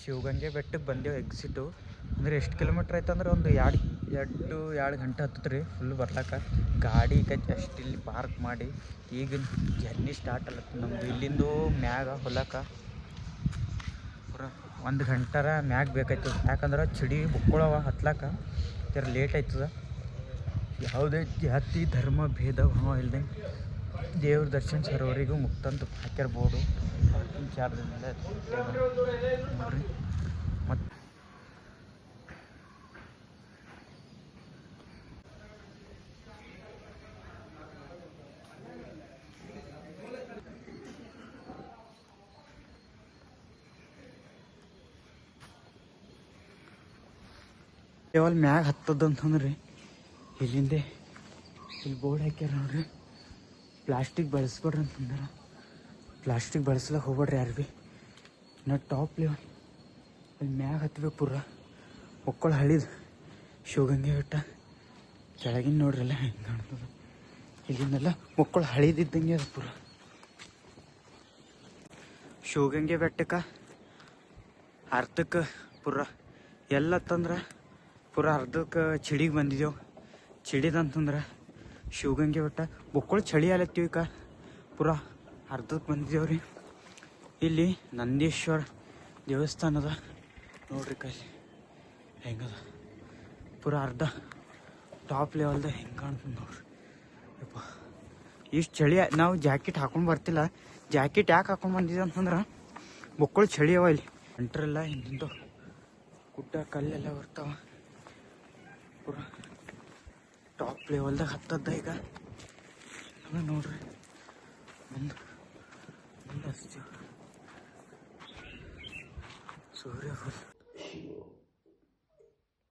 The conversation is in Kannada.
ಶಿವಗಂಗೆ ಬೆಟ್ಟಕ್ಕೆ ಬಂದೆವು ಎಕ್ಸಿಟು. ಅಂದರೆ ಎಷ್ಟು ಕಿಲೋಮೀಟ್ರ್ ಆಯ್ತು ಅಂದ್ರೆ ಒಂದು ಎರಡು ಗಂಟೆ ಹತ್ತತ್ರಿ ಫುಲ್ಲು ಬರ್ಲಾಕ. ಗಾಡಿ ಜಸ್ಟ್ ಇಲ್ಲಿ ಪಾರ್ಕ್ ಮಾಡಿ ಈಗ ಜರ್ನಿ ಸ್ಟಾರ್ಟ್ ಅಲ್ಲತ್ತು ನಮ್ಮದು. ಇಲ್ಲಿಂದು ಮ್ಯಾಗ ಹೊಲಕ ಪೂರ 1 ಗಂಟರ ಮ್ಯಾಗ ಬೇಕಾಯ್ತದ. ಯಾಕಂದ್ರೆ ಚಳಿ ಬುಕ್ಕೊಳವ ಹತ್ಲಾಕ ಜರ ಲೇಟ್ ಆಯ್ತದ. ಯಾವುದೇ ಜಾತಿ ಧರ್ಮ ಭೇದ ಭಾವ ಇಲ್ಲದೆ ದೇವ್ರ ದರ್ಶನ ಸರೋವರಿಗೂ ಮುಕ್ತಂತ ಹಾಕ್ಯಾರ ಬೋರ್ಡು. ಪಾರ್ಕಿಂಗ್ ಚಾರ್ಜ್ ಮೇಲೆ ನೋಡ್ರಿ. ಮತ್ತು ಕೇವಲ ಮ್ಯಾಗ ಹತ್ತದಂತಂದ್ರಿ ಇಲ್ಲಿಂದೆ ಇಲ್ಲಿ ಬೋರ್ಡ್ ಹಾಕ್ಯಾರ ನೋಡ್ರಿ. ಪ್ಲಾಸ್ಟಿಕ್ ಬಳಸ್ಬೇಡ್ರಿ ಅಂತಂದ್ರೆ ಪ್ಲಾಸ್ಟಿಕ್ ಬಳಸ್ಲಕ್ಕೆ ಹೋಗ್ಬೇಡ್ರಿ ಯಾರು ಭೀ. ಇನ್ನು ಟಾಪ್ ಲೆವೆಲ್ ಅಲ್ಲಿ ಮ್ಯಾಗ ಹತ್ಬೇಕು ಪೂರ ಒಕ್ಕಳ ಹಳಿದು ಶಿವಗಂಗೆ ಬೆಟ್ಟ. ಕೆಳಗಿನ ನೋಡ್ರಲ್ಲ ಹೆಂಗೆ ಕಾಣ್ತದೆ. ಇಲ್ಲಿಂದೆಲ್ಲ ಒಕ್ಕಳ ಹಳಿದಿದ್ದಂಗೆ ಅದು ಪೂರ. ಶಿವಗಂಗೆ ಬೆಟ್ಟಕ್ಕೆ ಅರ್ಧಕ್ಕೆ ಪೂರ ಎಲ್ಲತ್ತಂದ್ರೆ ಪೂರ ಅರ್ಧಕ್ಕೆ ಚಿಡಿಗೆ ಬಂದಿದ್ದೆವು. ಚಿಡಿದಂತಂದ್ರೆ ಶಿವಗಂಗೆ ಬೆಟ್ಟ ಬುಕ್ಕೊಳು ಚಳಿ ಆಲತ್ತೀವಿ. ಪೂರ ಅರ್ಧಕ್ಕೆ ಬಂದಿದ್ದೇವ್ರಿ. ಇಲ್ಲಿ ನಂದೀಶ್ವರ ದೇವಸ್ಥಾನದ ನೋಡ್ರಿ ಕಲ್ಲಿ ಹೆಂಗದ ಪೂರ ಅರ್ಧ ಟಾಪ್ ಲೆವೆಲ್ದಾಗ ಹೆಂಗೆ ಕಾಣ್ತದೆ ನೋಡ್ರಿ. ಯಪ್ಪ ಇಷ್ಟು ಚಳಿ. ನಾವು ಜಾಕೆಟ್ ಹಾಕೊಂಡು ಬರ್ತಿಲ್ಲ. ಜಾಕೆಟ್ ಯಾಕೆ ಹಾಕೊಂಡು ಬಂದಿದ್ದೆ ಅಂತಂದ್ರೆ ಬುಕ್ಕೊಳು ಚಳಿ ಅವ. ಇಲ್ಲಿ ಎಂಟ್ರೆಲ್ಲ ಹಿಂದಿಂದ ಗುಡ್ಡ ಕಲ್ಲೆಲ್ಲ ಬರ್ತಾವ. ಪೂರ ಟಾಪ್ ಲೆವೆಲ್ದಾಗ ಹತ್ತದ. ಈಗ ನೋಡ್ರಿ ಮುಂದೆ ಹಚ್ತೀವಿ. ಸೂರ್ಯ ಫುಲ್